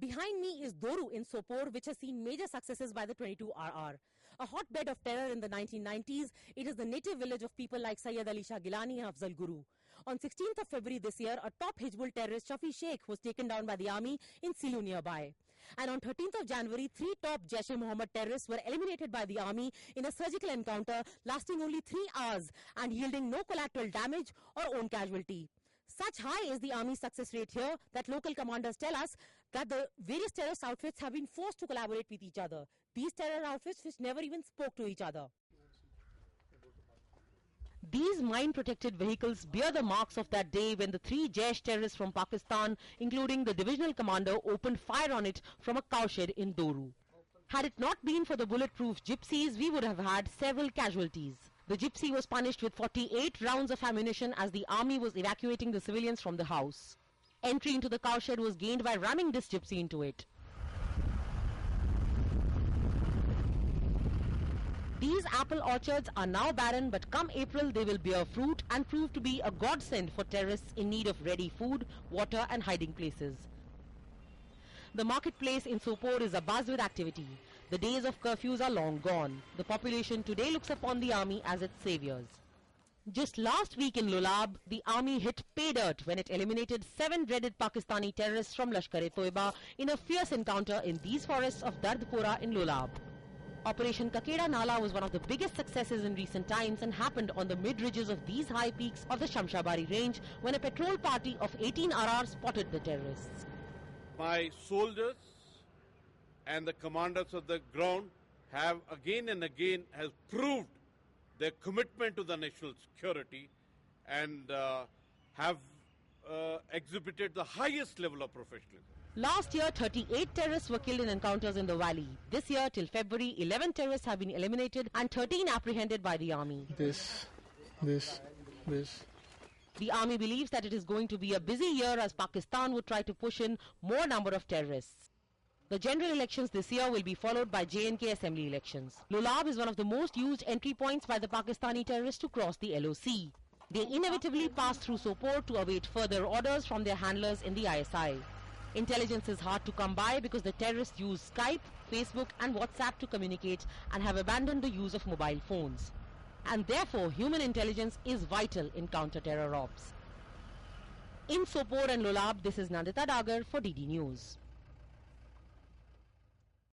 Behind me is Doru in Sopore, which has seen major successes by the 22RR. A hotbed of terror in the 1990s, it is the native village of people like Sayyid Ali Shah Gilani and Afzal Guru. On 16th of February this year, a top Hizbul terrorist, Shafi Sheikh, was taken down by the army in Silu nearby. And on 13th of January, 3 top Jaish-e-Mohammed terrorists were eliminated by the army in a surgical encounter lasting only 3 hours and yielding no collateral damage or own casualty. Such high is the army's success rate here that local commanders tell us that the various terrorist outfits have been forced to collaborate with each other. These terror outfits which never even spoke to each other. These mine-protected vehicles bear the marks of that day when the 3 Jaish terrorists from Pakistan, including the divisional commander, opened fire on it from a cowshed in Doru. Had it not been for the bulletproof gypsies, we would have had several casualties. The gypsy was punished with 48 rounds of ammunition as the army was evacuating the civilians from the house. Entry into the cowshed was gained by ramming this gypsy into it. These apple orchards are now barren, but come April they will bear fruit and prove to be a godsend for terrorists in need of ready food, water and hiding places. The marketplace in Sopore is abuzz with activity. The days of curfews are long gone. The population today looks upon the army as its saviors. Just last week in Lulab, the army hit pay dirt when it eliminated 7 dreaded Pakistani terrorists from Lashkar-e-Toiba in a fierce encounter in these forests of Dardpora in Lulab. Operation Kakeda Nala was one of the biggest successes in recent times and happened on the mid-ridges of these high peaks of the Shamshabari range when a patrol party of 18 RR spotted the terrorists. My soldiers and the commanders of the ground have again and again has proved their commitment to the national security and have exhibited the highest level of professionalism. Last year, 38 terrorists were killed in encounters in the valley. This year, till February, 11 terrorists have been eliminated and 13 apprehended by the army. This. The army believes that it is going to be a busy year as Pakistan would try to push in more number of terrorists. The general elections this year will be followed by J&K assembly elections. Lulab is one of the most used entry points by the Pakistani terrorists to cross the LOC. They inevitably pass through Sopore to await further orders from their handlers in the ISI. Intelligence is hard to come by because the terrorists use Skype, Facebook and WhatsApp to communicate and have abandoned the use of mobile phones. And therefore, human intelligence is vital in counter-terror ops. In Sopore and Lulab, this is Nandita Dagar for DD News.